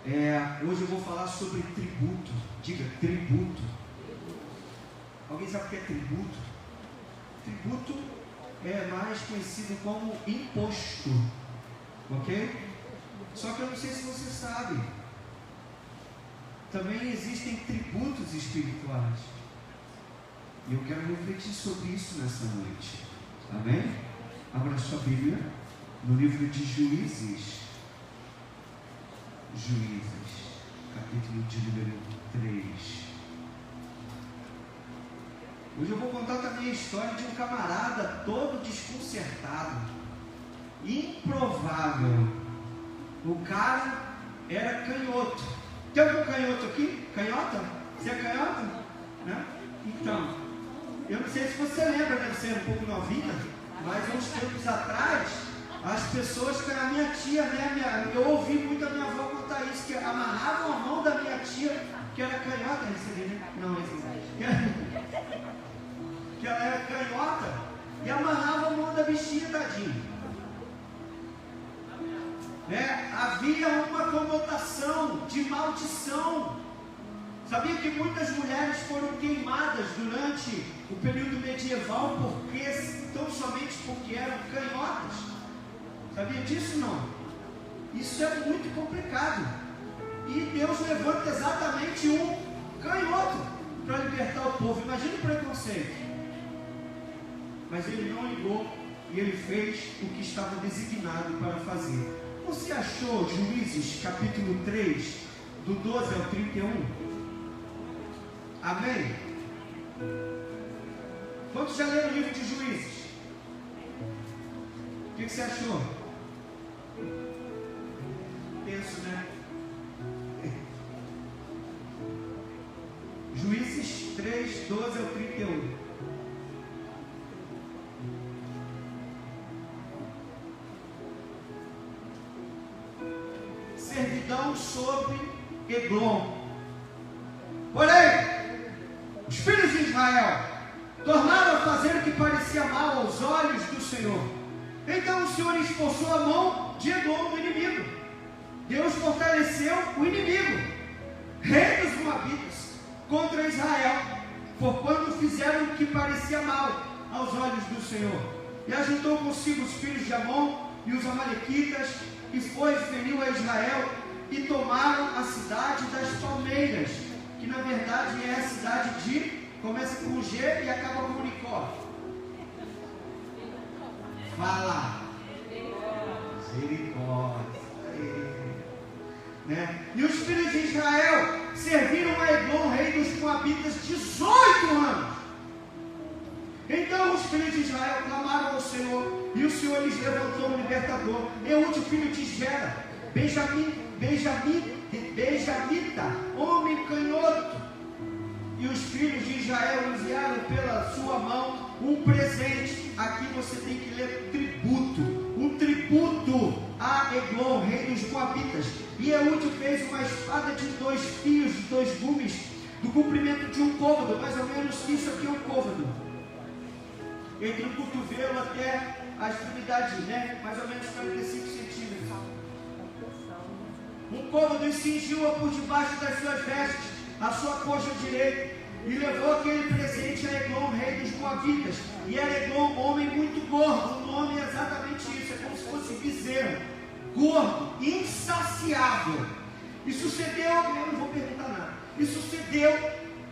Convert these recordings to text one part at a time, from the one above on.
Hoje eu vou falar sobre tributo. Diga, tributo. Alguém sabe o que é tributo? Tributo é mais conhecido como imposto, ok? Só que eu não sei se você sabe, também existem tributos espirituais, e eu quero refletir sobre isso nessa noite, amém? Abra sua Bíblia no livro de Juízes, capítulo de número 3. Hoje eu vou contar também a história de um camarada todo desconcertado, improvável. O cara era canhoto. Tem algum canhoto aqui? Canhota? Você é canhota? Né? Então, eu não sei se você lembra, deve ser um pouco novinha, mas uns tempos atrás, as pessoas, que a minha tia, né, eu ouvi muito a minha avó contar isso, que amarravam a mão da minha tia, que era canhota, não, que ela era canhota, e amarrava a mão da bichinha, tadinha. Havia uma conotação de maldição. Sabia que muitas mulheres foram queimadas durante o período medieval tão somente porque eram canhotas? Sabia disso? Não. Isso é muito complicado. E Deus levanta exatamente um canhoto para libertar o povo. Imagina o preconceito. Mas ele não ligou e ele fez o que estava designado para fazer. Você achou Juízes capítulo 3, do 12 ao 31? Amém? Quantos já leram o livro de Juízes? O que você achou? Penso, né? Juízes 3, 12 ao 31. Servidão sobre Eglon. Porém, os filhos de Israel tornaram a fazer o que parecia mal aos olhos do Senhor. Então o Senhor expulsou a mão de Eglon, do inimigo. Deus fortaleceu o inimigo, rei dos Moabitas, contra Israel, porquanto fizeram o que parecia mal aos olhos do Senhor. E ajuntou consigo os filhos de Amon e os amalequitas, e foi, feriu a Israel, e tomaram a cidade das palmeiras, que na verdade é a cidade de, começa com G e acaba com Jericó. Fala! Jericó. Né? E os filhos de Israel serviram a Eglon, rei dos Moabitas, 18 anos. Então os filhos de Israel clamaram ao Senhor, e o Senhor lhes levantou um libertador, Eude, filho de Gera, benjamita, homem canhoto. E os filhos de Israel enviaram pela sua mão um presente. Aqui você tem que ler tributo, um tributo a Eglon, rei dos Moabitas. E Eude fez uma espada de 2 fios, de 2 gumes, do comprimento de um côvado, mais ou menos isso aqui é um côvado, entre o cotovelo até a extremidade, né? Mais ou menos 45 centímetros. Um côvado, e cingiu-a por debaixo das suas vestes, a sua coxa direita, e levou aquele presente a Eglon, rei dos Moabitas. E era Eglon, homem muito gordo. O nome é exatamente isso, é como se fosse bezerro, gordo, insaciável. E sucedeu, eu não vou perguntar nada, e sucedeu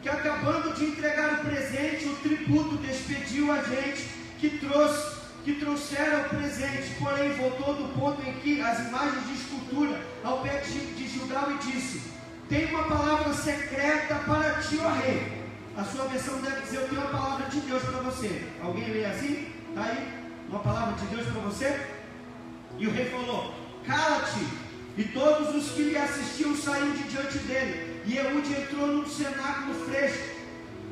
que, acabando de entregar o presente, o tributo despediu a gente que trouxeram o presente, porém voltou do ponto em que as imagens de escultura ao pé de Gilgal e disse: tem uma palavra secreta para ti, ó rei. A sua versão deve dizer: eu tenho uma palavra de Deus para você. Alguém lê assim? Está aí? Uma palavra de Deus para você? E o rei falou: cala-te. E todos os que lhe assistiam saíram de diante dele. E Eude entrou num cenáculo fresco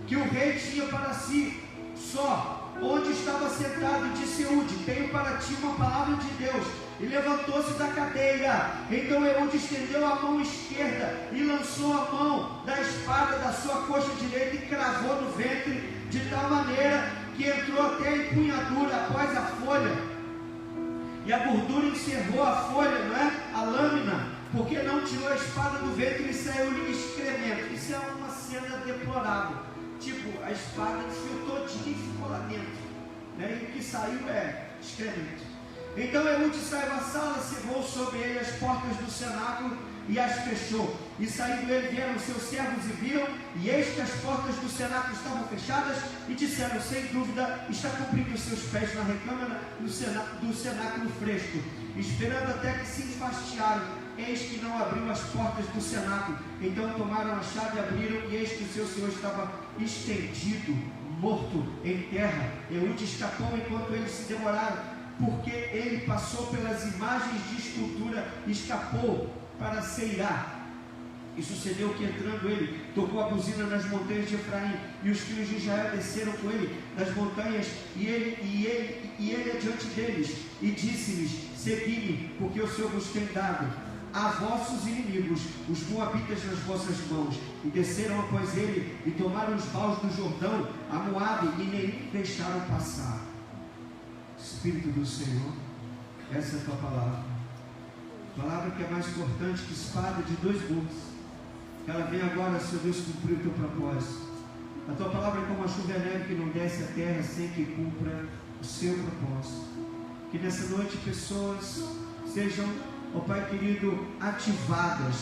que o rei tinha para si, só, onde estava sentado, e disse Eude: tenho para ti uma palavra de Deus. E levantou-se da cadeira. Então Eude estendeu a mão esquerda e lançou a mão da espada da sua coxa direita e cravou no ventre, de tal maneira que entrou até a empunhadura após a folha. E a gordura encerrou a folha, não é? A lâmina, porque não tirou a espada do ventre e saiu-lhe excremento. Isso é uma cena deplorável. Tipo, a espada enfiou todinha e ficou lá dentro, né? E o que saiu é excremento. Então Eude saiu da sala, cerrou sobre ele as portas do cenáculo e as fechou. E saindo ele, vieram seus servos e viram, e eis que as portas do cenáculo estavam fechadas, e disseram, sem dúvida, está cumprindo os seus pés na recâmara do cenáculo fresco, esperando até que se enfastiaram. Eis que não abriu as portas do cenáculo. Então tomaram a chave e abriram, e eis que o seu senhor estava estendido, morto em terra. Eude escapou enquanto eles se demoraram, porque ele passou pelas imagens de escultura, escapou para Seirá. E sucedeu que, entrando ele, tocou a buzina nas montanhas de Efraim, e os filhos de Israel desceram com ele das montanhas, e ele adiante deles, e disse-lhes, segui-me, porque o Senhor vos tem dado a vossos inimigos, os moabitas, nas vossas mãos. E desceram após ele, e tomaram os paus do Jordão, a Moabe, e nenhum deixaram passar. Espírito do Senhor, essa é a tua palavra. Palavra que é mais importante que espada de dois gumes. Que ela venha agora, Senhor Deus, cumprir o teu propósito. A tua palavra é como a chuva neve que não desce à terra sem que cumpra o seu propósito. Que nessa noite pessoas sejam, ó Pai querido, ativadas.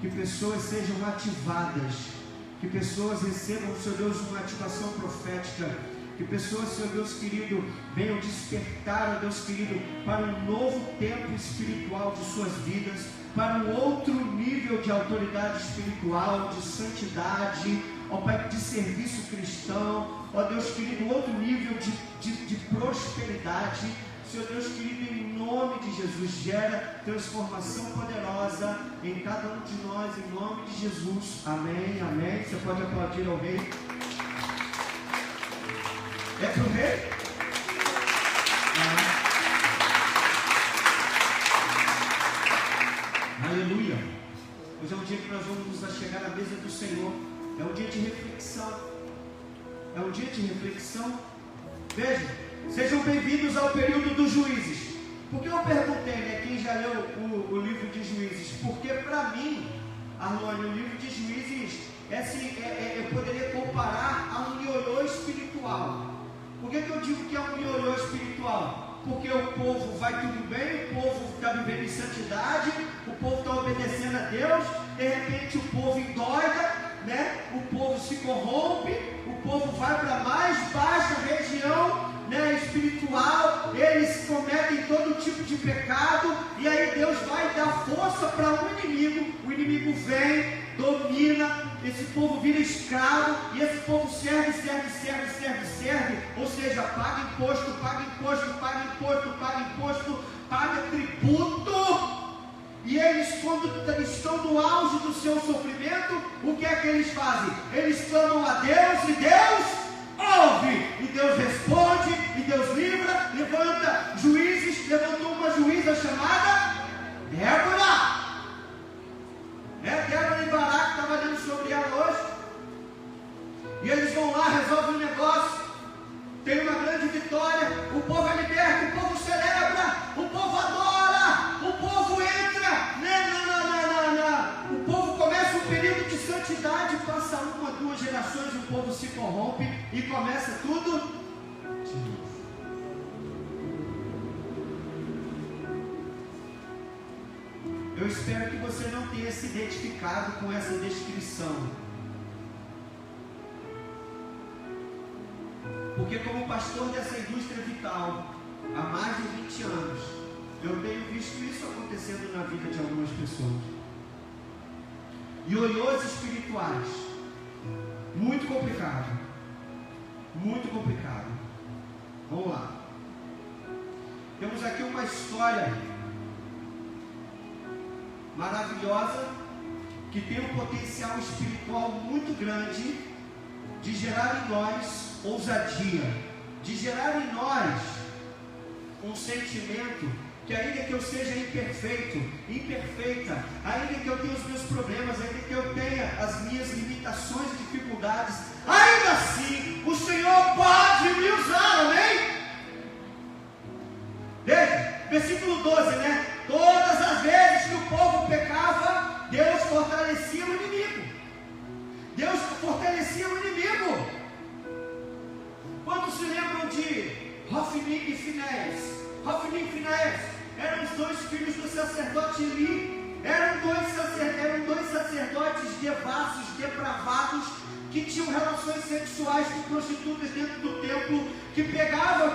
Que pessoas sejam ativadas. Que pessoas recebam, Senhor Deus, uma ativação profética. Que pessoas, Senhor Deus querido, venham despertar, ó Deus querido, para um novo tempo espiritual de suas vidas, para um outro nível de autoridade espiritual, de santidade, ó Pai, de serviço cristão, ó Deus querido, outro nível de prosperidade. Senhor Deus querido, em nome de Jesus, gera transformação poderosa em cada um de nós, em nome de Jesus. Amém, amém. Você pode aplaudir ao Rei. É para o Rei? Aleluia. Hoje é um dia que nós vamos nos achegar à mesa do Senhor. É um dia de reflexão. É um dia de reflexão. Vejam, sejam bem-vindos ao período dos juízes. Por que eu perguntei, né, quem já leu o livro de Juízes? Porque para mim, Arlone, o livro de Juízes eu poderia comparar a um ioiô espiritual. Por que eu digo que é um ioiô espiritual? Porque o povo vai tudo bem, o povo está vivendo em santidade, o povo está obedecendo a Deus, de repente o povo endoida, né? O povo se corrompe, o povo vai para a mais baixa região, né, espiritual, eles cometem todo tipo de pecado, e aí Deus vai dar força para o inimigo vem, domina, esse povo vira escravo, e esse povo serve, ou seja, paga imposto, paga tributo, e eles, quando estão no auge do seu sofrimento, o que é que eles fazem? Eles clamam a Deus, e Deus ouve, e Deus responde, e Deus livra, levanta juízes, levantou uma juíza chamada Débora. Débora e Baraque, estava lendo sobre ela hoje, e eles vão lá, resolvem um negócio, tem uma grande vitória, o povo é liberto, o povo celebra, o povo adora, o povo entra, o povo começa um período de santidade, passa 1, 2 gerações, o povo se corrompe e começa tudo de novo. Eu espero que você não tenha se identificado com essa descrição, porque como pastor dessa indústria vital há mais de 20 anos, eu tenho visto isso acontecendo na vida de algumas pessoas. Ioiôs espirituais, muito complicado, muito complicado. Vamos lá. Temos aqui uma história maravilhosa, que tem um potencial espiritual muito grande de gerar em nós ousadia, de gerar em nós um sentimento que, ainda que eu seja imperfeita, ainda que eu tenha os meus problemas, ainda que eu tenha as minhas limitações e dificuldades, ainda assim o Senhor pode me usar, amém? Veja, versículo 12, né? Todas as vezes que o povo Hofni e Finéias eram os dois filhos do sacerdote Eli. Eram dois sacerdotes devassos, depravados, que tinham relações sexuais com prostitutas dentro do templo, que pegavam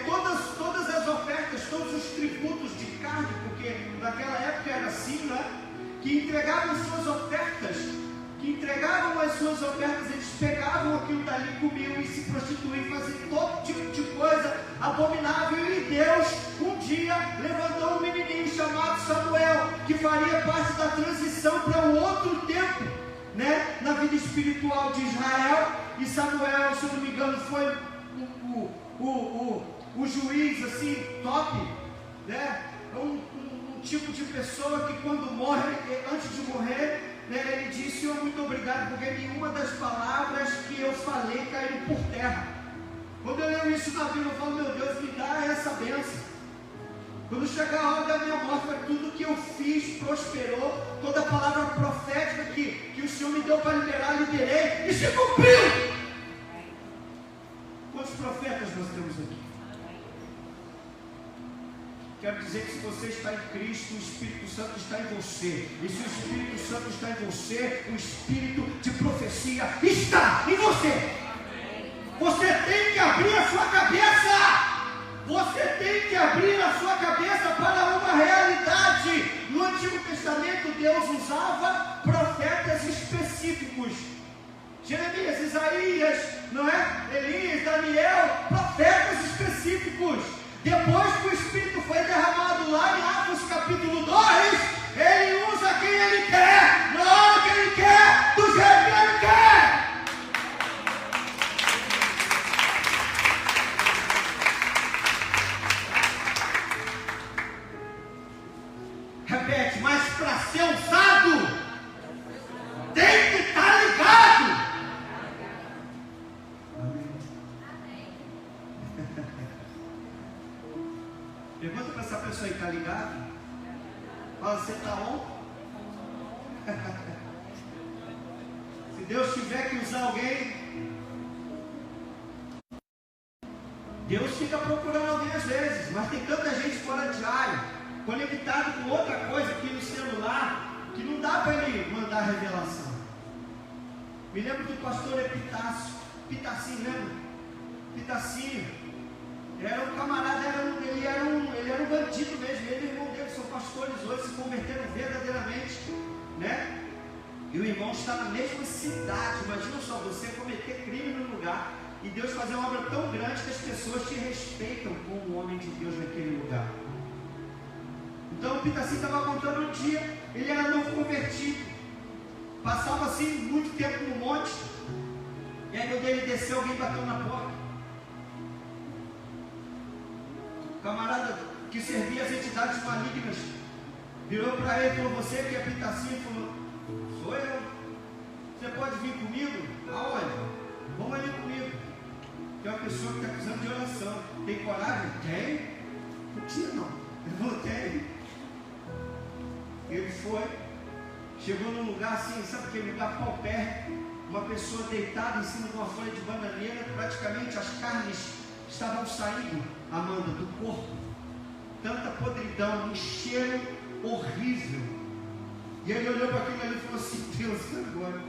todas as ofertas, todos os tributos de carne, porque naquela época era assim, né? Que entregavam as suas ofertas, eles pegavam aquilo dali, comiam e se prostituíam, faziam todo tipo de coisa abominável. E Deus um dia levantou um menininho chamado Samuel, que faria parte da transição para um outro tempo, né, na vida espiritual de Israel. E Samuel, se eu não me engano, foi o juiz assim, top, né? Um tipo de pessoa que quando morre, antes de morrer, né, ele disse: Senhor, muito obrigado, porque nenhuma das palavras que eu falei caiu por terra. Quando eu leio isso na Bíblia, eu falo: meu Deus, me dá essa bênção. Quando chegar a hora da minha morte, tudo que eu fiz prosperou, toda a palavra profética que o Senhor me deu para liberar, liberei, e se cumpriu. Quantos profetas nós temos aqui? Quero dizer que se você está em Cristo, o Espírito Santo está em você. E se o Espírito Santo está em você, o Espírito de profecia está em você. Você tem que abrir a sua cabeça. Você tem que abrir a sua cabeça para uma realidade. No Antigo Testamento, Deus usava profetas específicos. Jeremias, Isaías, não é? Elias, Daniel, profetas específicos. Depois que o Espírito foi derramado lá em Atos capítulo 2, ele usa quem ele quer, na hora que ele quer, do jeito que ele quer. Repete: mas para ser usado, tem que estar ligado. Pergunta para essa pessoa aí: está ligado? Fala: você está on? Se Deus tiver que usar alguém, Deus fica procurando alguém às vezes, mas tem tanta gente fora de área, conectado com outra coisa aqui no celular, que não dá para ele mandar revelação. Me lembro do pastor Pitacinho, lembra? Pitacinho. Era um camarada, ele era um bandido mesmo. Ele e o irmão dele são pastores hoje, se converteram verdadeiramente, né? E o irmão está na mesma cidade. Imagina só, você cometer crime no lugar e Deus fazer uma obra tão grande que as pessoas te respeitam como um homem de Deus naquele lugar. Então o Pitacinho estava contando um dia, ele era novo convertido, passava assim muito tempo no monte, e aí quando ele desceu, alguém bateu na porta. O camarada que servia as entidades malignas virou para ele e falou: você que é Pitacinho? Falou: sou eu. Você pode vir comigo? Aonde? Vamos ali comigo. Tem uma pessoa que está precisando de oração. Tem coragem? Tem? Não tinha não. Ele falou: tem. Ele foi, chegou num lugar assim, sabe aquele lugar paupérrimo? Uma pessoa deitada em cima de uma folha de bananeira, praticamente as carnes estavam saindo, Amanda, do corpo. Tanta podridão, um cheiro horrível. E ele olhou para aquilo ali e falou assim: Deus, agora,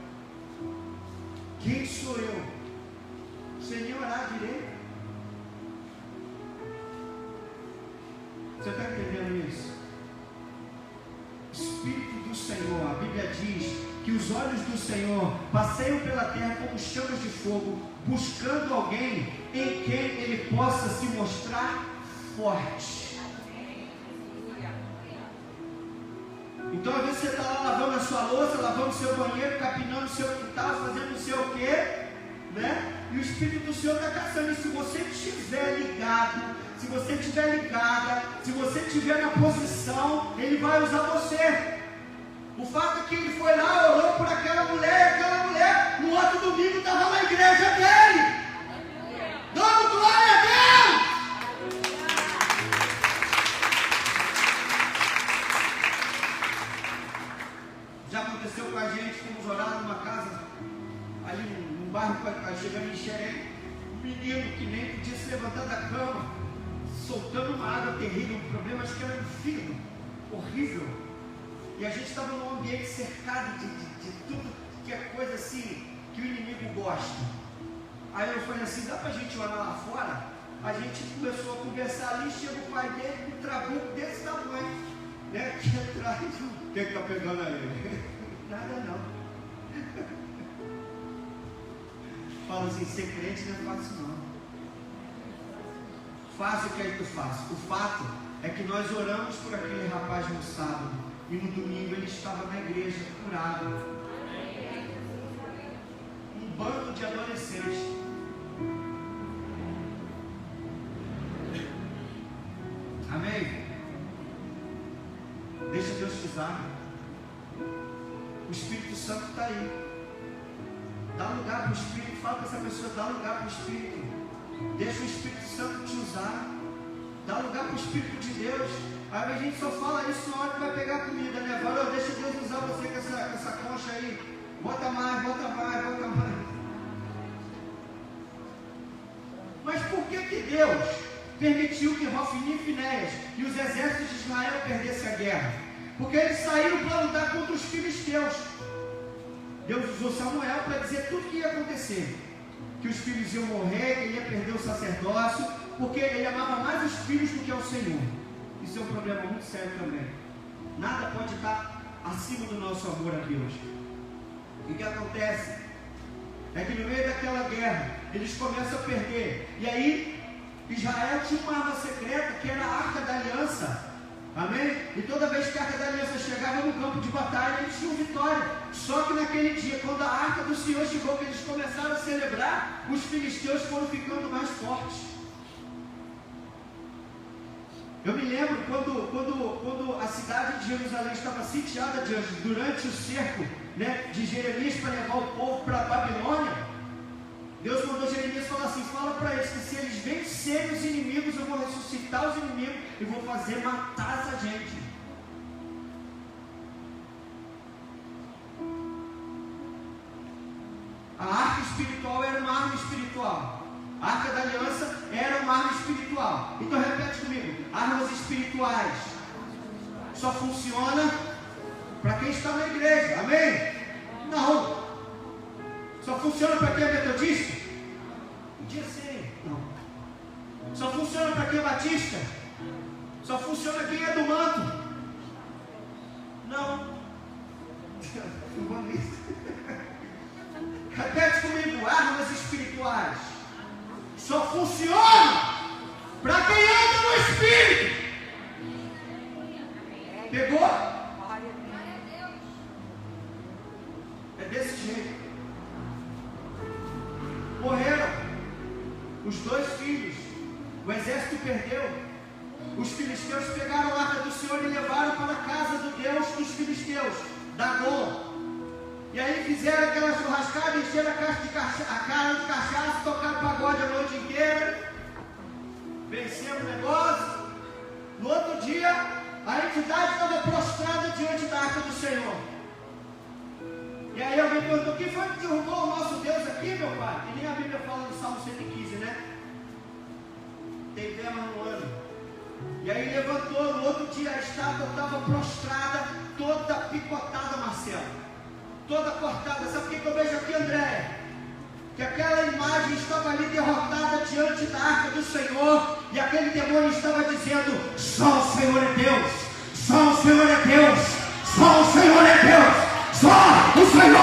quem sou eu? Sem nem orar direito. Você está entendendo isso? Espírito do Senhor, a Bíblia diz que os olhos do Senhor passeiam pela terra como chamas de fogo, buscando alguém em quem ele possa se mostrar forte. Então às vezes você está lá lavando a sua louça, lavando o seu banheiro, capinando o seu quintal, fazendo não sei o quê, né? E o Espírito do Senhor está caçando. E se você estiver ligado, se você estiver ligada, se você estiver na posição, ele vai usar você. O fato é que ele foi lá, orou por aquela mulher, no outro domingo estava na igreja dele, dando glória a Deus. Já aconteceu com a gente, fomos orar numa casa, ali num bairro, chegando em Xerém, um menino que nem podia se levantar da cama, soltando uma água terrível, um problema, acho que era um fígado, horrível. E a gente estava num ambiente cercado de tudo que é coisa assim, que o inimigo gosta. Aí eu falei assim, dá pra gente orar lá fora? A gente começou a conversar ali, chega o pai dele com um trabuco desse tamanho, né? Aqui atrás, o que está pegando aí? Nada não. Fala assim, ser crente não é fácil não. Faz o que é que tu faz. O fato é que nós oramos por aquele rapaz no sábado, e no domingo ele estava na igreja, curado. Um bando de adolescentes. Amém? Deixa Deus te usar. O Espírito Santo está aí. Dá lugar para o Espírito. Fala para essa pessoa, dá lugar para o Espírito. Deixa o Espírito Santo te usar. Dá lugar para o Espírito de Deus. Aí a gente só fala isso na hora que vai pegar a comida, né? Valeu, deixa Deus usar você com essa concha aí. Bota mais, bota mais, bota mais. Mas por que Deus permitiu que Hofni e Finéias e os exércitos de Israel perdessem a guerra? Porque eles saíram para lutar contra os filisteus. Deus usou Samuel para dizer tudo o que ia acontecer. Que os filhos iam morrer, que ele ia perder o sacerdócio, porque ele amava mais os filhos do que ao Senhor. Isso é um problema muito sério também. Nada pode estar acima do nosso amor a Deus. E o que acontece é que no meio daquela guerra, eles começam a perder. E aí, Israel tinha uma arma secreta, que era a Arca da Aliança. Amém? E toda vez que a Arca da Aliança chegava no campo de batalha, eles tinham vitória. Só que naquele dia, quando a Arca do Senhor chegou, que eles começaram a celebrar, os filisteus foram ficando mais fortes. Eu me lembro quando a cidade de Jerusalém estava sitiada durante o cerco, né, de Jeremias para levar o povo para a Babilônia. Deus mandou Jeremias falar assim, fala para eles que se eles vencerem os inimigos, eu vou ressuscitar os inimigos e vou fazer matar essa gente. A arca espiritual era uma arma espiritual. A Arca da Aliança era uma arma espiritual. Então repete comigo, armas espirituais só funciona para quem está na igreja, amém? Não. Só funciona para quem é metodista? Podia ser, não. Só funciona para quem é batista? Só funciona quem é do manto? Não. Repete comigo, armas espirituais só funciona para quem anda no Espírito. Pegou? É desse jeito. Morreram os 2 filhos. O exército perdeu. Os filisteus pegaram a arca do Senhor e levaram para a casa do Deus dos filisteus, Dagon. E aí fizeram aquela churrascada, encheram a cara de cachaça, tocaram pagode a noite inteira. Venceram o negócio. No outro dia, a entidade estava prostrada diante da arca do Senhor. E aí alguém perguntou, quem foi que derrubou o nosso Deus aqui, meu pai? E nem a Bíblia fala no Salmo 115, né? Tem tema no ano. E aí levantou, no outro dia a estátua estava prostrada, toda picotada, Marcelo. Toda cortada. Sabe o que eu vejo aqui, André? Que aquela imagem estava ali derrotada diante da arca do Senhor, e aquele demônio estava dizendo, só o Senhor é Deus, só o Senhor é Deus, só o Senhor é Deus, só o Senhor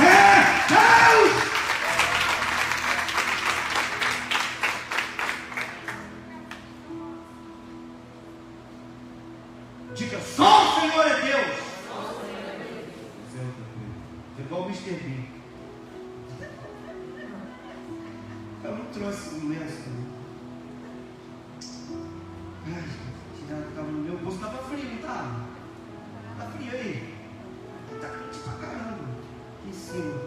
é Deus. Diga, só o Senhor é Deus. Igual o Mr. B. Eu não trouxe um lenço. Meu bolso estava frio, não estava? Está frio aí? Está quente pra caramba. Aqui em cima.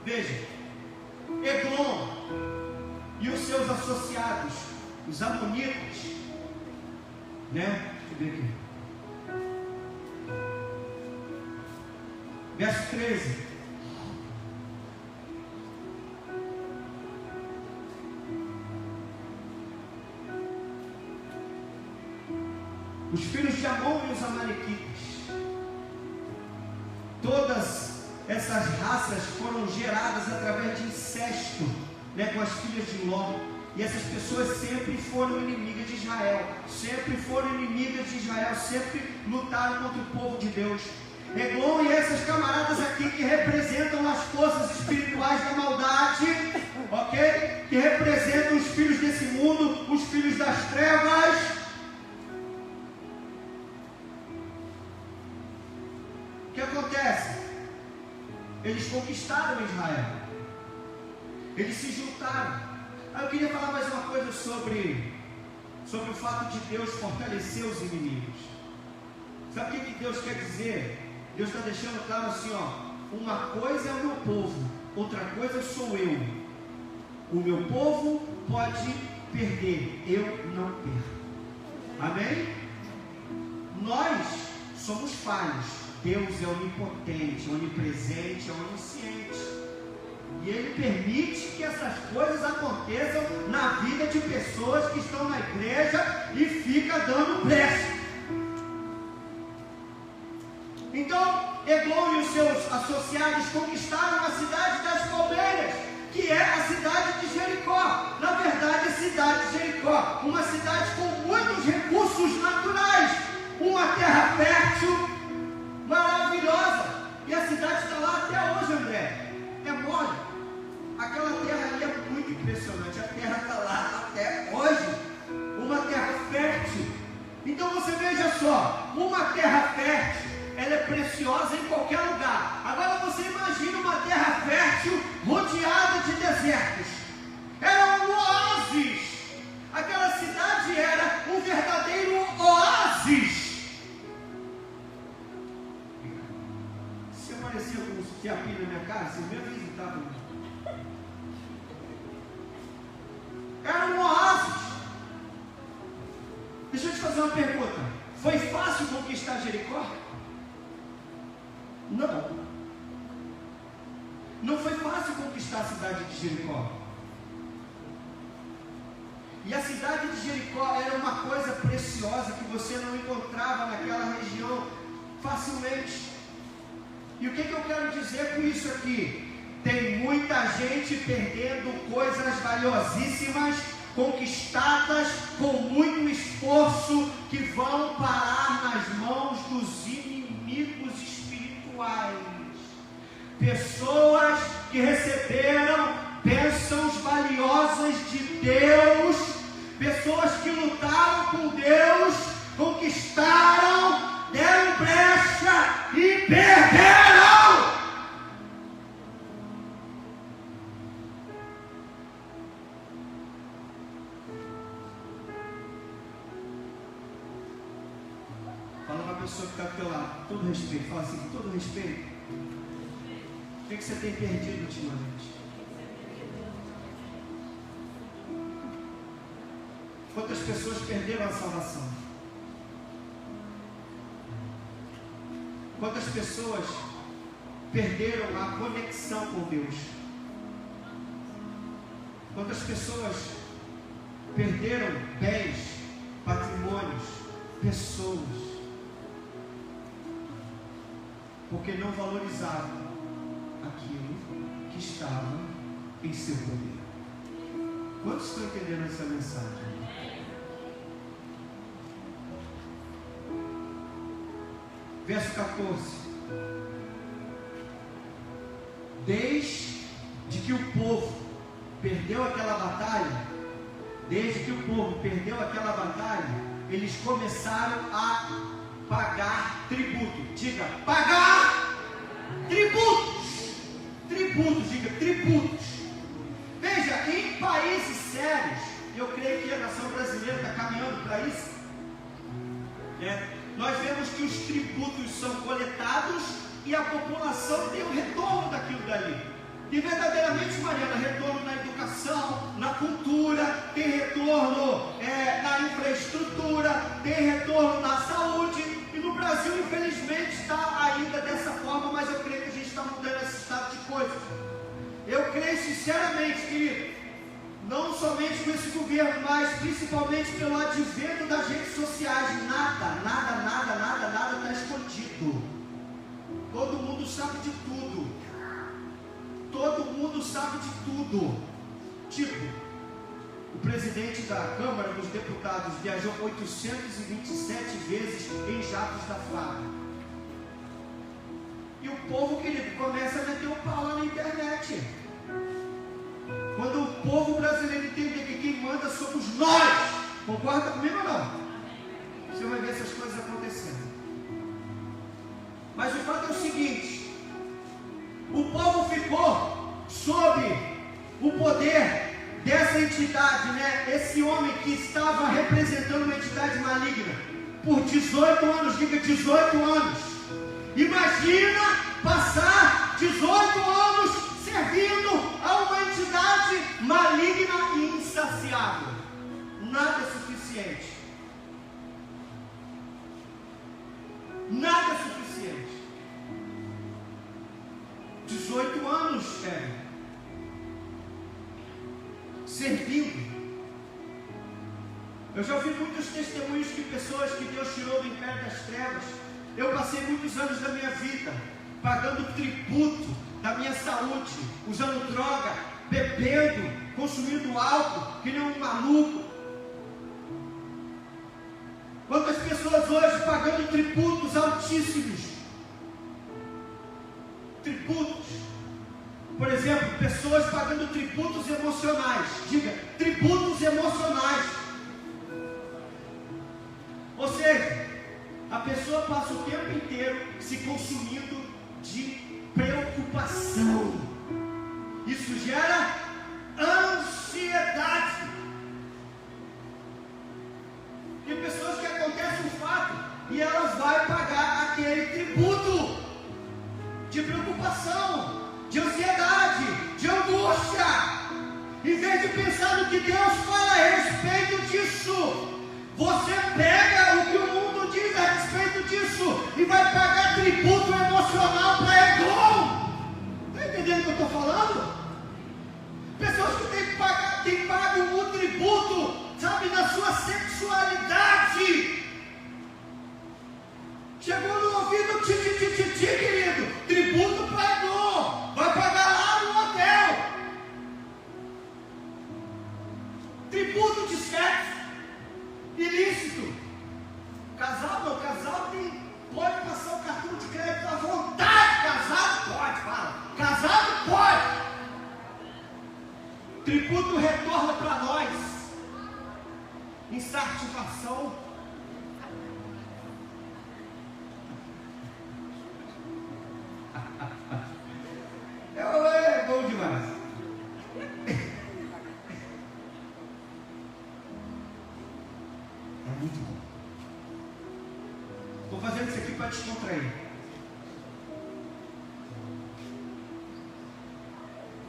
Veja. Eglon e os seus associados, os amonitas, né? Deixa eu ver aqui. Verso 13. os filhos de Amon e os amalequitas. Todas essas raças foram geradas através de incesto, com as filhas de Ló. E essas pessoas sempre foram inimigas de Israel, sempre lutaram contra o povo de Deus. Eglon e essas camaradas aqui que representam as forças espirituais da maldade, ok? Que representam os filhos desse mundo, os filhos das trevas. O que acontece? Eles conquistaram Israel, eles se juntaram. Aí eu queria falar mais uma coisa sobre o fato de Deus fortalecer os inimigos. Sabe o que Deus quer dizer? Deus está deixando claro assim, uma coisa é o meu povo, outra coisa sou eu. O meu povo pode perder, eu não perco. Amém? Nós somos falhos. Deus é onipotente, onipresente, onisciente. E Ele permite que essas coisas aconteçam na vida de pessoas que estão na igreja e fica dando brecha. Então, Eglon e os seus associados conquistaram a cidade das palmeiras, que é a cidade de Jericó. Na verdade, a cidade de Jericó, uma cidade com muitos recursos naturais, uma terra fértil, maravilhosa. E a cidade está lá até hoje, André. É mole. Aquela terra ali é muito impressionante. A terra está lá até hoje. Uma terra fértil. Então você veja só, uma terra fértil, ela é preciosa em qualquer lugar. Agora você imagina uma terra fértil rodeada de desertos. Era um oásis. Aquela cidade era um verdadeiro oásis. Se aparecer algum fiapinho na minha casa, vocês me visitar comigo. Era um oásis. Deixa eu te fazer uma pergunta. Foi fácil conquistar Jericó? Não. Não foi fácil conquistar a cidade de Jericó. E a cidade de Jericó era uma coisa preciosa que você não encontrava naquela região facilmente. E o que eu quero dizer com isso aqui? Tem muita gente perdendo coisas valiosíssimas, conquistadas com muito esforço, que vão parar nas mãos dos inimigos espirituais. Pessoas que receberam bênçãos valiosas de Deus, pessoas que lutaram com Deus, conquistaram, deram brecha e perderam. Fala para a pessoa que está do teu lado, com todo respeito, fala assim, com todo respeito. O que você tem perdido ultimamente? Quantas pessoas perderam a salvação? Quantas pessoas perderam a conexão com Deus? Quantas pessoas perderam bens, patrimônios, pessoas, porque não valorizavam aquilo que estava em seu poder? Quantos estão entendendo essa mensagem? Verso 14. Desde que o povo perdeu aquela batalha, eles começaram a pagar tributo. Diga, pagar tributos. Tributos, diga, tributos. Veja, em países sérios, eu creio que a nação brasileira está caminhando para isso, nós vemos que os tributos são coletados e a população tem um retorno daquilo dali. E verdadeiramente, Mariana, retorno na educação, na cultura, tem retorno na infraestrutura, tem retorno na saúde. E no Brasil, infelizmente, está ainda dessa forma, mas eu creio que a gente está mudando esse estado de coisas. Eu creio sinceramente que não somente com esse governo, mas principalmente pelo advento das redes sociais, nada está escondido. Todo mundo sabe de tudo. Todo mundo sabe de tudo. Tipo, o presidente da Câmara dos Deputados viajou 827 vezes em jatos da FAB. E o povo, querido, começa a meter o pau lá na internet. Quando o povo brasileiro entender que quem manda somos nós, concorda comigo ou não? Você vai ver essas coisas acontecendo. Mas o fato é o seguinte: o povo ficou sob o poder dessa entidade, né? Esse homem que estava representando uma entidade maligna por 18 anos, diga 18 anos. Imagina passar 18 anos servindo a uma entidade maligna e insaciável. Nada é suficiente. Nada é suficiente. 18 anos, servindo. Eu já ouvi muitos testemunhos de pessoas que Deus tirou do império das trevas. Eu passei muitos anos da minha vida pagando tributo da minha saúde, usando droga, bebendo, consumindo álcool, que nem um maluco. Quantas pessoas hoje pagando tributos altíssimos? Tributos. Por exemplo, pessoas pagando tributos emocionais. Diga, tributos emocionais. Ou seja, a pessoa passa o tempo inteiro se consumindo de preocupação. Isso gera ansiedade. Tem pessoas que acontece um fato e elas vão pagar aquele tributo de preocupação, de ansiedade, de angústia. Em vez de pensar no que Deus fala a respeito disso, você pega o que o mundo diz a respeito disso e vai pagar tributo emocional para Eglon. Está entendendo o que eu estou falando? Pessoas que têm pago o tributo, sabe, na sua sexualidade. Chegou no ouvido, querido, tributo para Eglon, vai pagar lá no hotel. Tributo de sexo ilícito. Casal pode passar o cartão de crédito à vontade. Casado pode, fala. Casado pode. Tributo retorna para nós. Insatisfação. É bom demais. É muito bom. Estou fazendo isso aqui para descontrair.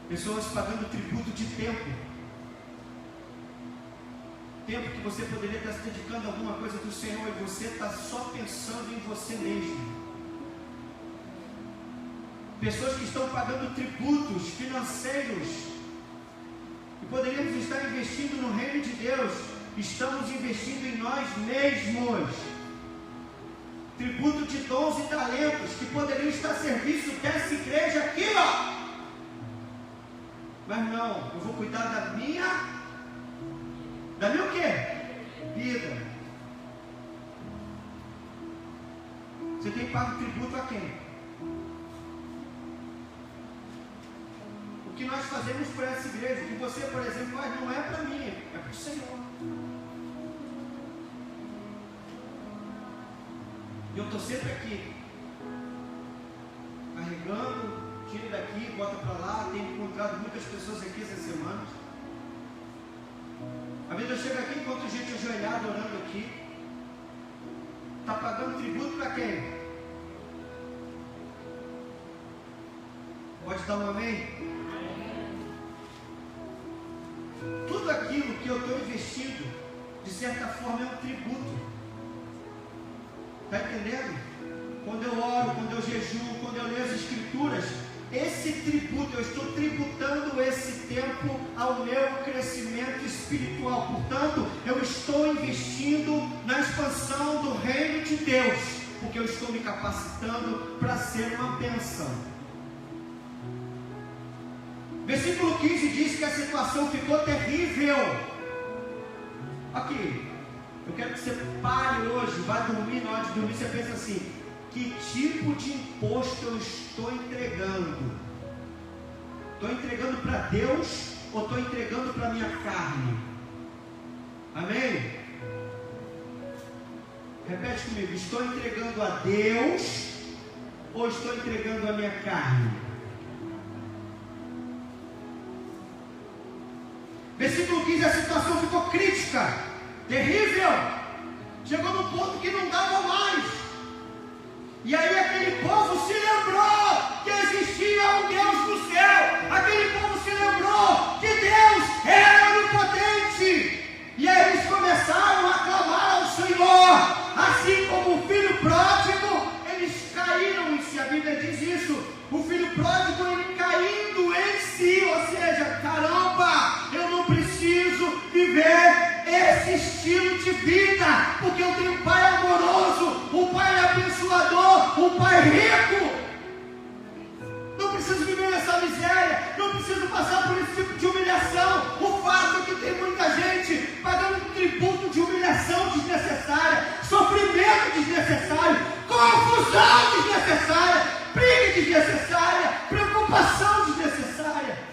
Pessoas pagando tributo de tempo. Tempo que você poderia estar se dedicando a alguma coisa do Senhor e você está só pensando em você mesmo. Pessoas que estão pagando tributos financeiros e poderíamos estar investindo no reino de Deus. Estamos investindo em nós mesmos. Tributo de dons e talentos que poderiam estar a serviço dessa igreja aqui, ó. Mas não, eu vou cuidar da minha o quê? Vida. Você tem pago tributo a quem? O que nós fazemos por essa igreja, o que você, por exemplo, faz, não é para mim, é para o Senhor. E eu estou sempre aqui, carregando, tira daqui, bota para lá. Tenho encontrado muitas pessoas aqui essas semanas. Às vezes eu chego aqui, encontro gente ajoelhada, orando aqui. Está pagando tributo para quem? Pode dar um amém? Tudo aquilo que eu estou investindo, de certa forma, é um tributo. Está entendendo? Quando eu oro, quando eu jejuo, quando eu leio as escrituras, esse tributo eu estou tributando esse tempo ao meu crescimento espiritual. Portanto, eu estou investindo na expansão do reino de Deus, porque eu estou me capacitando para ser uma bênção. Versículo 15 diz que a situação ficou terrível. Aqui, eu quero que você pare hoje, vá dormir, na hora de dormir você pensa assim: que tipo de imposto eu estou entregando? Estou entregando para Deus ou estou entregando para a minha carne? Amém? Repete comigo: estou entregando a Deus ou estou entregando a minha carne? Versículo 15, a situação ficou crítica, terrível, chegou no ponto que não dava mais. E aí aquele povo se lembrou que existia um Deus no céu. Aquele povo se lembrou que Deus era onipotente. E aí eles começaram a clamar ao Senhor. Assim como o filho pródigo, eles caíram em si. A Bíblia diz isso. O filho pródigo, ele caindo em si. Ou seja, caramba, eu não preciso viver esse estilo de vida, porque eu tenho um pai amoroso, um pai abençoador, um pai rico. Não preciso viver nessa miséria, não preciso passar por esse tipo de humilhação. O fato é que tem muita gente pagando um tributo de humilhação desnecessária, sofrimento desnecessário, confusão desnecessária, briga desnecessária, preocupação desnecessária.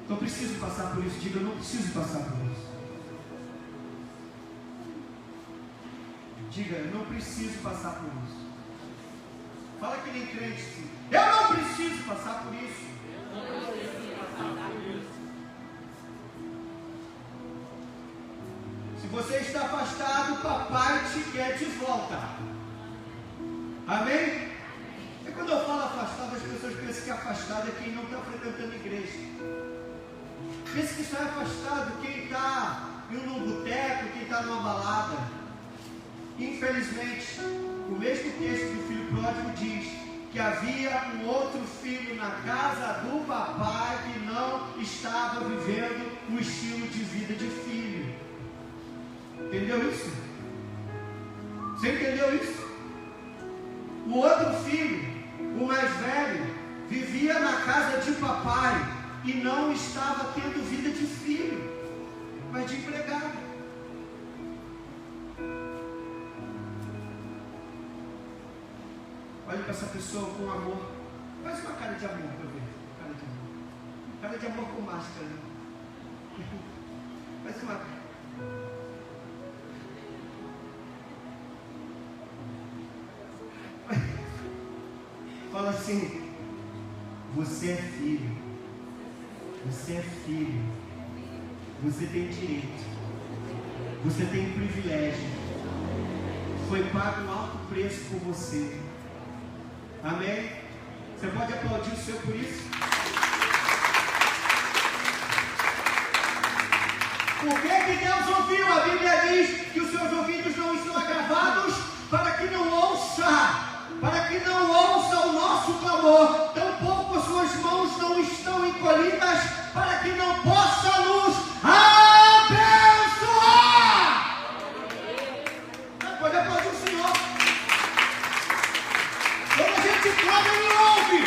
Não preciso passar por isso. Diga: eu não preciso passar por isso. Diga: eu não preciso passar por isso. Fala que nem crente sim. Eu não preciso passar por isso. Se você está afastado, papai te quer de volta. Amém? E quando eu falo afastado, as pessoas pensam que afastado é quem não está frequentando a igreja. Pensa que está afastado quem está indo num boteco, quem está numa balada. Infelizmente, o mesmo texto do filho pródigo diz que havia um outro filho na casa do papai que não estava vivendo o estilo de vida de filho. Entendeu isso? Você entendeu isso? O outro filho, o mais velho, vivia na casa de papai e não estava tendo vida de filho, mas de empregado. Olha para essa pessoa com amor. Faz uma cara de amor para eu ver. Cara de amor. Cara de amor com máscara. Né? Faz uma cara. Fala assim: você é filho. Você é filho. Você tem direito. Você tem privilégio. Foi pago um alto preço por você. Amém? Você pode aplaudir o Senhor por isso? Por que Deus ouviu? A Bíblia diz que os seus ouvidos não estão agravados para que não ouça. Para que não ouça o nosso clamor, tampouco as suas mãos não estão encolhidas, para que não possa nos abençoar. Pode aplaudir o Senhor. Quando a gente clama, Ele ouve.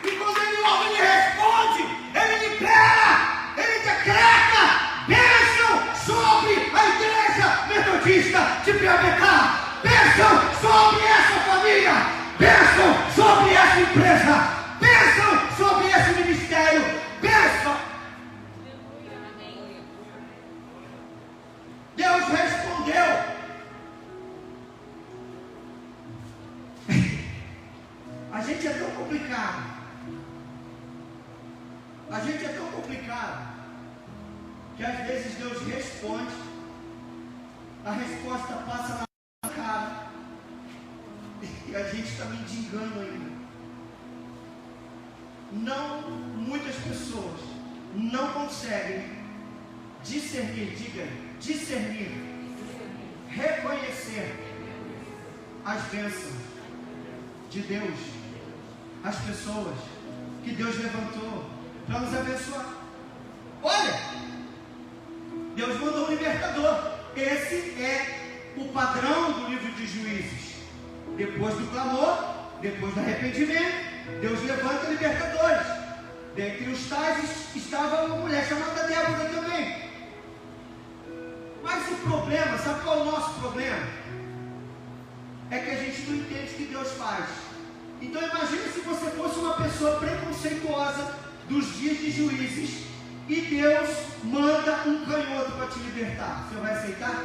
E quando Ele ouve, Ele responde. Ele libera. Ele decreta bênção sobre a igreja metodista de Piabetá. Bênção sobre essa família, bênção sobre essa empresa, bênção sobre esse ministério, bênção. Deus respondeu. A gente é tão complicado. A gente é tão complicado que às vezes Deus responde, a resposta passa na cara e a gente está mendigando ainda. Não, muitas pessoas não conseguem discernir, diga, discernir, reconhecer as bênçãos de Deus, as pessoas que Deus levantou para nos abençoar. Olha, Deus mandou um libertador. Esse é o padrão do livro de Juízes. Depois do clamor, depois do arrependimento, Deus levanta libertadores. Dentre os tais estava uma mulher chamada Débora também. Mas o problema, sabe qual é o nosso problema? É que a gente não entende o que Deus faz. Então imagine se você fosse uma pessoa preconceituosa dos dias de Juízes e Deus manda um canhoto para te libertar. Você vai aceitar?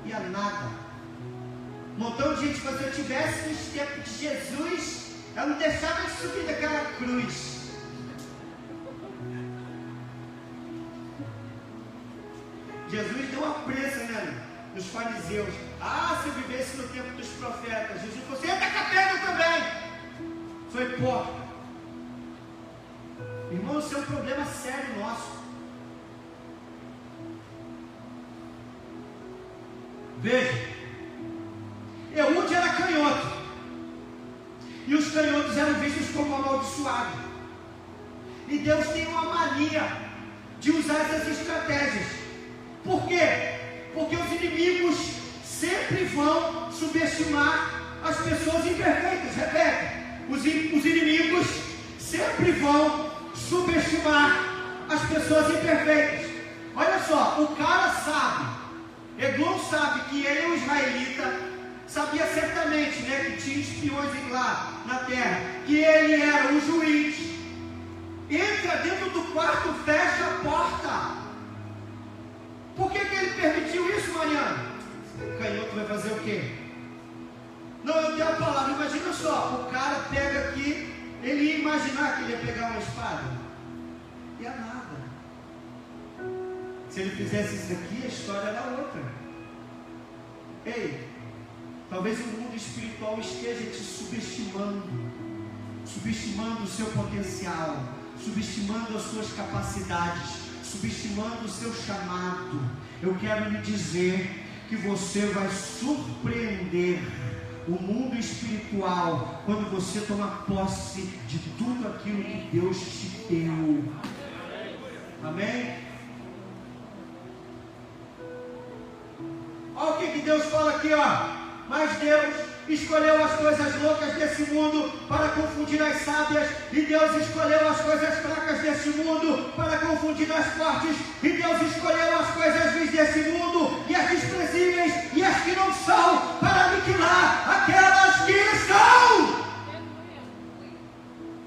E a nada. Um montão de gente, quando eu tivesse nos tempos de Jesus, ela não deixava de subir daquela cruz. Jesus deu uma prensa, né, nos fariseus. Ah, se eu vivesse no tempo dos profetas. Jesus falou: você entra com a pedra também. Foi hipócrita. Irmão, isso é um problema sério nosso. Veja, Eude era canhoto, e os canhotos eram vistos como amaldiçoados. E Deus tem uma mania de usar essas estratégias. Por quê? Porque os inimigos sempre vão subestimar as pessoas imperfeitas. Repete, os inimigos sempre vão subestimar as pessoas imperfeitas. Olha só, o cara sabe, Eglon sabe que ele é um israelita, sabia certamente, né, que tinha espiões lá na terra, que ele era um juiz. Entra dentro do quarto, fecha a porta. Por que ele permitiu isso, Mariana? O canhoto vai fazer o quê? Não, eu tenho a palavra. Imagina só, o cara pega aqui, ele ia imaginar que ele ia pegar uma espada. E é nada. Se ele fizesse isso aqui, a história era outra. Ei, talvez o mundo espiritual esteja te subestimando, subestimando o seu potencial, subestimando as suas capacidades, subestimando o seu chamado. Eu quero lhe dizer que você vai surpreender o mundo espiritual quando você toma posse de tudo aquilo que Deus te deu. Amém? Olha o que Deus fala aqui, ó. Mas Deus escolheu as coisas loucas desse mundo para confundir as sábias, e Deus escolheu as coisas fracas desse mundo para confundir as fortes, e Deus escolheu as coisas vis desse mundo e as desprezíveis e as que não são, para aniquilar aquelas que são.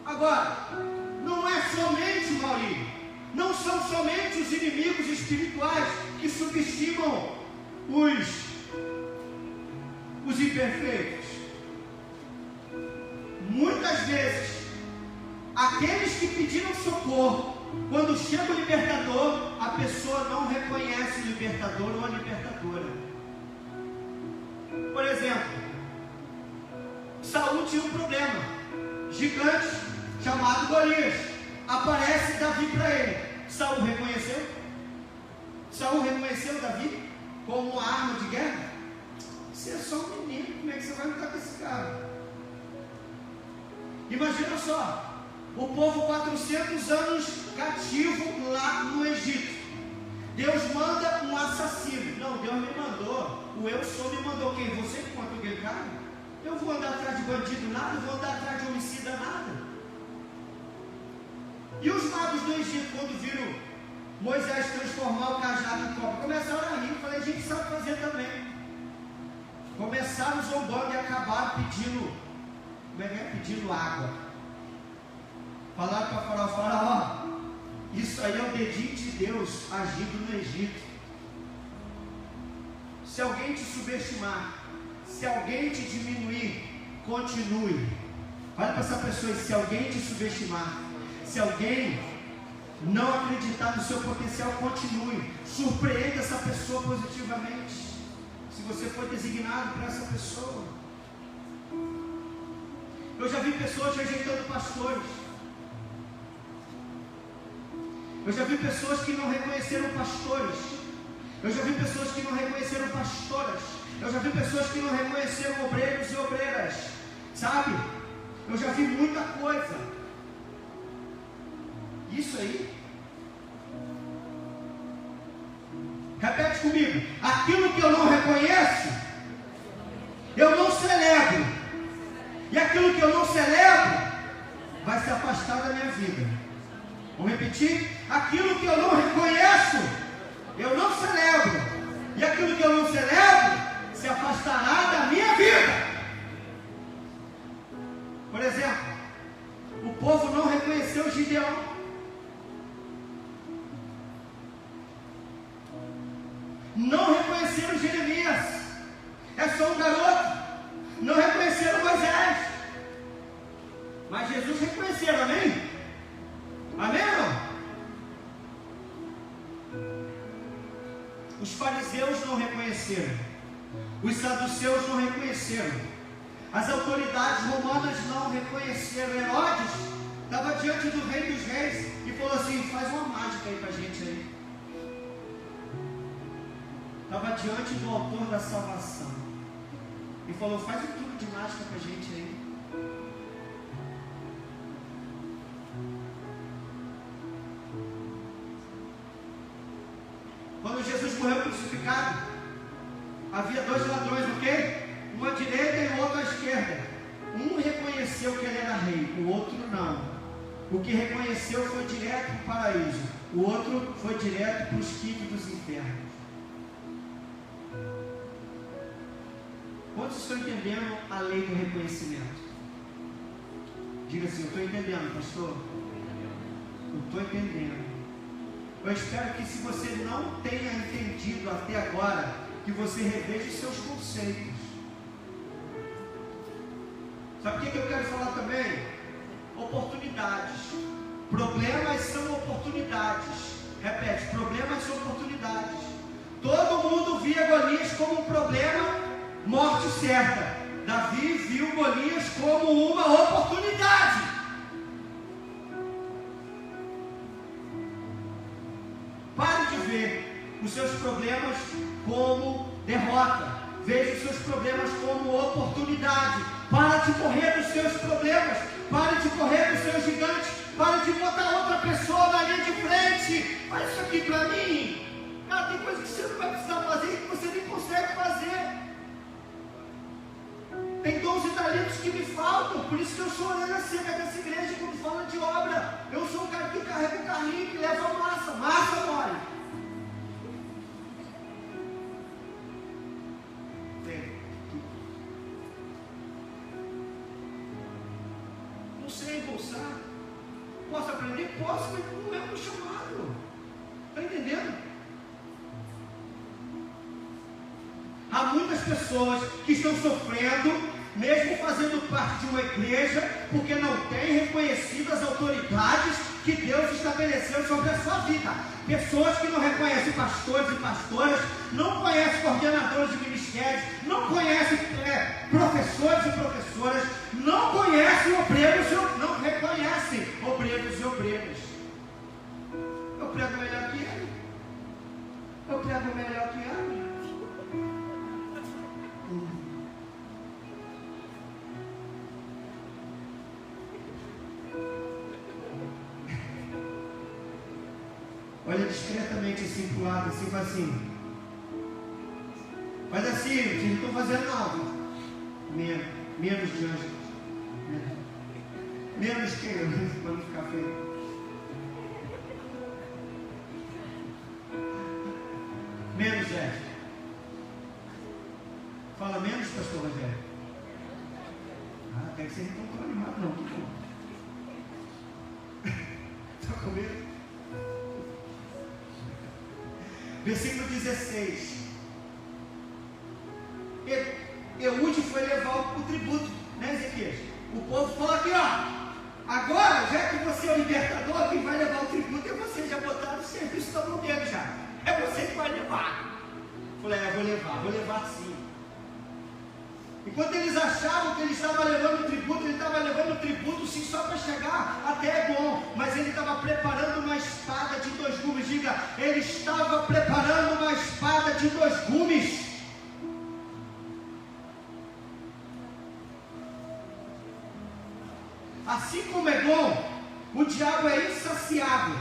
Agora, não é somente, Maurício, não são somente os inimigos espirituais que subestimam os imperfeitos. Muitas vezes, aqueles que pediram socorro, quando chega o libertador, a pessoa não reconhece o libertador ou a libertadora. Por exemplo, Saul tinha um problema, gigante chamado Golias. Aparece Davi para ele. Saul reconheceu? Saul reconheceu Davi como uma arma de guerra? Você é só um menino, como é que você vai lutar com esse cara? Imagina só, o povo 400 anos cativo lá no Egito. Deus manda um assassino. Não, Deus me mandou. O eu sou me mandou quem? Você que conta aquele cara? Eu vou andar atrás de bandido nada, eu vou andar atrás de homicida nada. E os magos do Egito, quando viram Moisés transformar o cajado em cobra, começaram a rir. Eu falei, a gente sabe fazer também. Começaram zombando e acabaram pedindo, pedindo água. Falaram para Faraó, Faraó, isso aí é o dedinho de Deus agindo no Egito. Se alguém te subestimar, se alguém te diminuir, continue. Olha para essa pessoa, se alguém te subestimar, se alguém não acreditar no seu potencial, continue. Surpreenda essa pessoa positivamente. Se você foi designado para essa pessoa. Eu já vi pessoas rejeitando pastores. Eu já vi pessoas que não reconheceram pastores. Eu já vi pessoas que não reconheceram pastoras. Eu já vi pessoas que não reconheceram obreiros e obreiras. Sabe? Eu já vi muita coisa. Isso aí. Repete comigo. Aquilo que eu não reconheço, eu não celebro. E aquilo que eu não celebro vai se afastar da minha vida. Vamos repetir? Aquilo que eu não reconheço, eu não celebro. E aquilo que eu não celebro se afastará da minha vida. Por exemplo, o povo não reconheceu Gideão. Não reconheceram Jeremias. É só um garoto. Não reconheceram Moisés. Mas Jesus reconheceram, amém? Amém ou não? Os fariseus não reconheceram. Os saduceus não reconheceram. As autoridades romanas não reconheceram. Herodes estava diante do rei dos reis e falou assim: faz uma mágica aí pra gente aí. Estava diante do autor da salvação e falou: faz um truque de mágica pra gente aí. Quando Jesus morreu crucificado, havia dois ladrões, ok? Um à direita e o outro à esquerda. Um reconheceu que ele era rei, o outro não. O que reconheceu foi direto para o paraíso, o outro foi direto para os quintos dos infernos. Quantos estão entendendo a lei do reconhecimento? Diga assim: eu estou entendendo, pastor. Eu estou entendendo. Eu espero que, se você não tenha entendido até agora, que você reveja os seus conceitos. Sabe o que eu quero falar também? Oportunidades. Problemas são oportunidades. Repete: problemas são oportunidades. Todo mundo via Golias como um problema, morte certa. Davi viu Golias como uma oportunidade. Pare de ver os seus problemas como derrota. Veja os seus problemas como oportunidade. Para de correr dos seus problemas. Pare de correr dos seus gigantes. Pare de botar outra pessoa na linha de frente. Faz isso aqui para mim. Cara, tem coisa que você não vai precisar fazer e que você nem consegue fazer. Tem dons e talentos que me faltam. Por isso que eu sou orelha seca dessa igreja quando fala de obra. Eu sou o cara que carrega o carrinho, que leva massa. Massa mole. Não sei embolsar. Posso aprender? Posso, mas não é o meu chamado. Está entendendo? Há muitas pessoas que estão sofrendo, mesmo fazendo parte de uma igreja, porque não têm reconhecido as autoridades que Deus estabeleceu sobre a sua vida. Pessoas que não reconhecem pastores e pastoras, não conhecem coordenadores de ministérios, não conhecem professores e professoras, não conhecem obreiros, não reconhecem obreiros e obreiras. Eu prego melhor que ele. Eu prego melhor que ele. Olha discretamente assim para o lado, assim, faz assim. Faz assim, vocês não estão fazendo nada. Menos de anjo. Menos que eu, para não ficar feio. Menos, Jéssica. Fala menos, pastor Rogério. Até que vocês não estão animados, não. Está com medo? Versículo 16. Eude foi levar o tributo, né, Ezequiel? O povo falou aqui, ó. Agora, já que você é o libertador, quem vai levar o tributo é você. Já botaram o serviço todo mundo já. É você que vai levar. Falei, vou levar sim. Enquanto eles achavam que ele estava levando o tributo, ele estava levando o tributo sim só para chegar até Eglon, mas ele estava preparando uma espada de ele estava preparando uma espada de 2 gumes. Assim como Eglon, o diabo é insaciável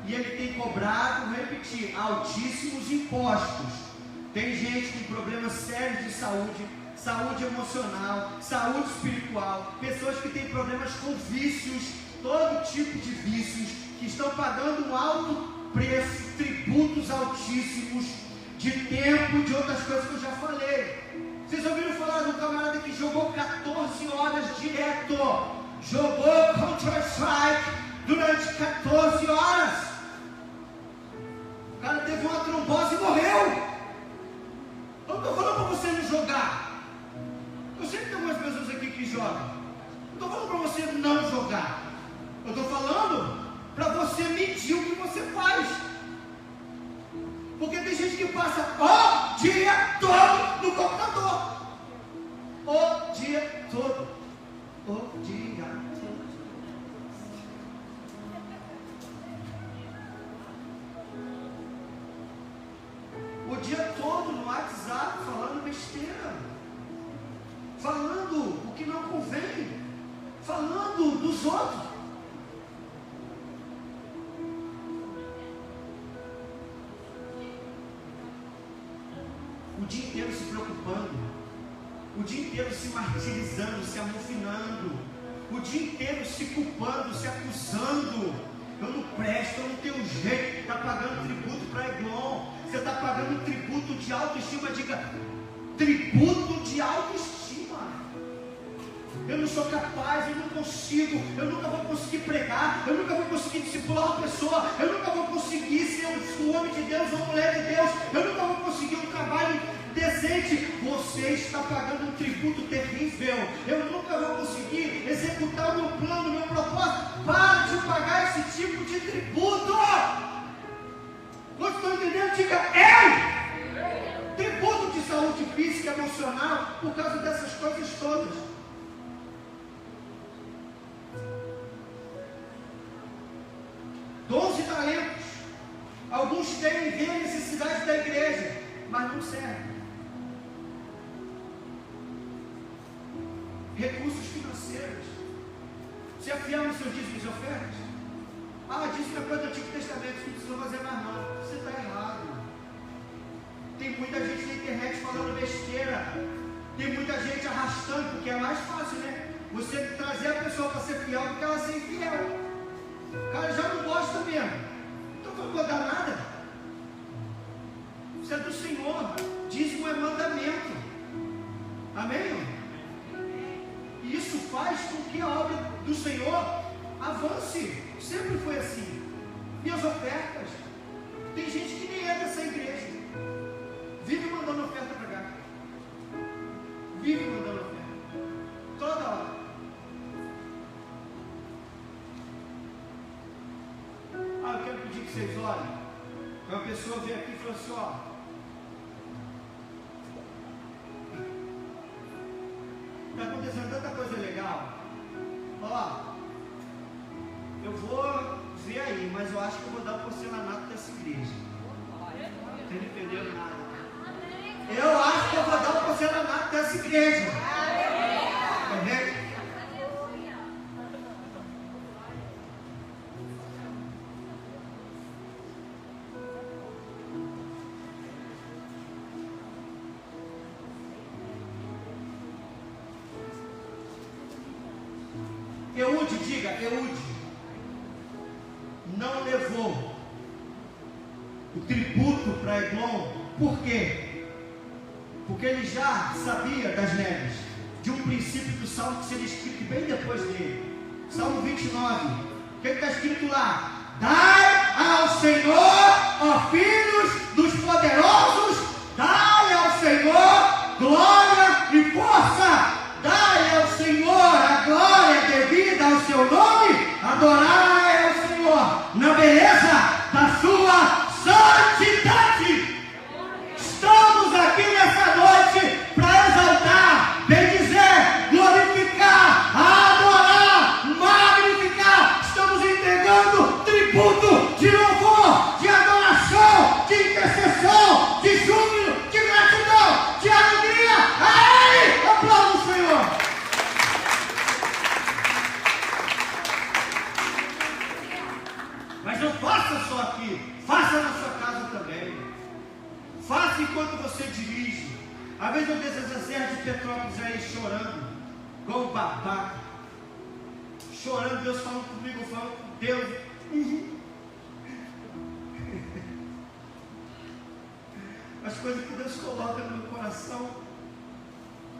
e ele tem cobrado, vou repetir, altíssimos impostos. Tem gente com problemas sérios de saúde, saúde emocional, saúde espiritual, pessoas que têm problemas com vícios, todo tipo de vícios, que estão pagando um alto preço, tributos altíssimos, de tempo, de outras coisas que eu já falei. Vocês ouviram falar do camarada que jogou 14 horas direto? Jogou Counter-Strike durante 14 horas. O cara teve uma trombose e morreu. Eu não estou falando para você não jogar. Eu sei que tem algumas pessoas aqui que jogam. Não estou falando para você não jogar. Eu estou falando para você medir o que você faz. Porque tem gente que passa o dia todo no computador. O dia todo. O dia todo. O dia todo no WhatsApp falando besteira, falando o que não convém, falando dos outros. O dia inteiro se preocupando, o dia inteiro se martirizando, se amofinando, o dia inteiro se culpando, se acusando. Eu não presto, eu não tenho jeito. Está pagando tributo para Eglon. Você está pagando tributo de autoestima. Diga, tributo de autoestima. Eu não sou capaz, eu não consigo, eu nunca vou conseguir pregar, eu nunca vou conseguir discipular uma pessoa, eu nunca vou conseguir ser um homem de Deus, uma mulher de Deus, eu nunca vou conseguir um trabalho decente. Você está pagando um tributo terrível. Eu nunca vou conseguir executar o meu plano, o meu propósito. Para de pagar esse tipo de tributo. Vocês estão entendendo? Diga, eu! Tributo de saúde física e emocional por causa dessas coisas todas. Talentos. Alguns têm ver a necessidade da igreja, mas não servem. Recursos financeiros. Você é fiel nos seus dízimos e ofertas? Dízimo é coisa do Antigo Testamento, não precisa fazer mais não. Você está errado. Tem muita gente na internet falando besteira. Tem muita gente arrastando, porque é mais fácil, né? Você trazer a pessoa para ser fiel do que ela ser infiel. O cara já não gosta mesmo. Então não vou dar nada. Isso é do Senhor. Dízimo é mandamento. Amém? E isso faz com que a obra do Senhor avance. Sempre foi assim. Minhas ofertas. Tem gente que nem é dessa igreja. Vive mandando oferta para cá. Vive mandando oferta. Toda hora. Eu quero pedir que vocês olhem. Uma pessoa veio aqui e falou assim, está acontecendo tanta coisa legal. Eu vou ver aí, mas eu acho que eu vou dar o porcelanato dessa igreja. Vocês não entenderam nada. Eu acho que eu vou dar o porcelanato dessa igreja. Entendeu? Eude, diga, Eude não levou o tributo para Eglon. Por quê? Porque ele já sabia das neves, de um princípio do Salmo que seria escrito bem depois dele. Salmo 29, o que está escrito lá? Dai ao Senhor, ó filhos dos poderosos, dai ao Senhor glória e força. Dai ao Senhor a glória devida ao seu nome, adorai ao Senhor na beleza da sua santidade. Estamos aqui nessa noite para exaltar, bendizer, glorificar, adorar, magnificar. Estamos entregando tributo de louvor, de adoração Mas não faça só aqui, faça na sua casa também. Faça enquanto você dirige. Às vezes eu desço essa serra de Petrópolis aí chorando, igual um babaca. Chorando, Deus falando comigo, eu falo com Deus. As coisas que Deus coloca no meu coração.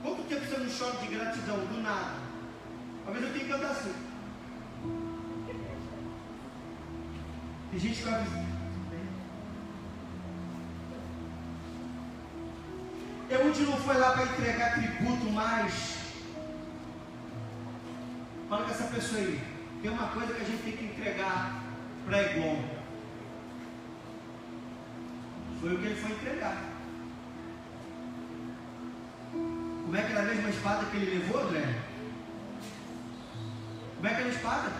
Quanto tempo você não chora de gratidão? Do nada. Às vezes eu tenho que andar assim. Tem gente que vai visitar. Eude não foi lá para entregar tributo, mas fala com essa pessoa aí. Tem uma coisa que a gente tem que entregar para Eglon. Foi o que ele foi entregar. Como é que era a mesma espada que ele levou, André? Como é que era a espada?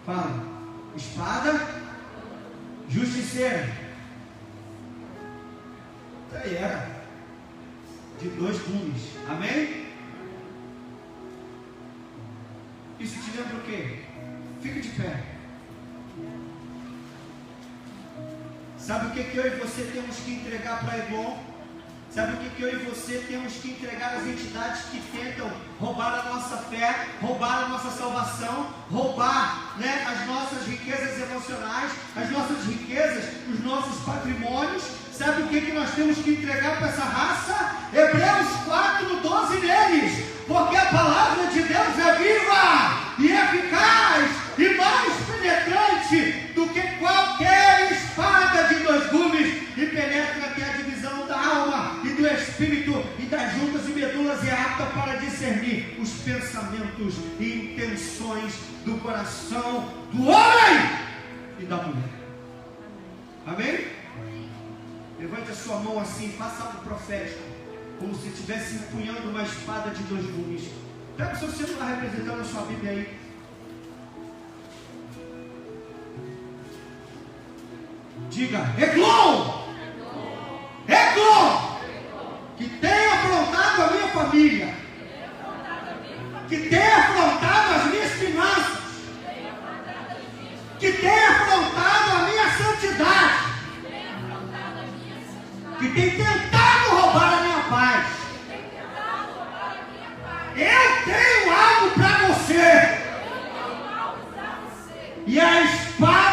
Fala. Espada justiceira. Aí era de 2 gumes. Amém? Isso te lembra o quê? Fica de pé. Sabe o que eu e você temos que entregar para Eglon? Sabe o que eu e você temos que entregar às entidades que tentam roubar a nossa fé, roubar a nossa salvação, roubar, né, as nossas riquezas emocionais, as nossas riquezas, os nossos patrimônios? Sabe o que nós temos que entregar para essa raça? Hebreus 4:12 neles, porque a palavra de Deus é viva e eficaz e mais penetrante do que qualquer espada de 2 gumes, e penetra até a divisão da alma e do espírito e das juntas e medulas, e é apta para discernir os pensamentos e intenções do coração do homem e da mulher. Amém? Levante a sua mão assim, faça algo profético, como se estivesse empunhando uma espada de 2 gumes. Pega o seu celular representando a sua Bíblia aí. Diga: Eglon! Eglon! Que tenha afrontado a minha família, que tenha afrontado as minhas finanças, que tenha afrontado a minha santidade, que tem tentado roubar a minha paz. Eu tenho algo para você. E a espada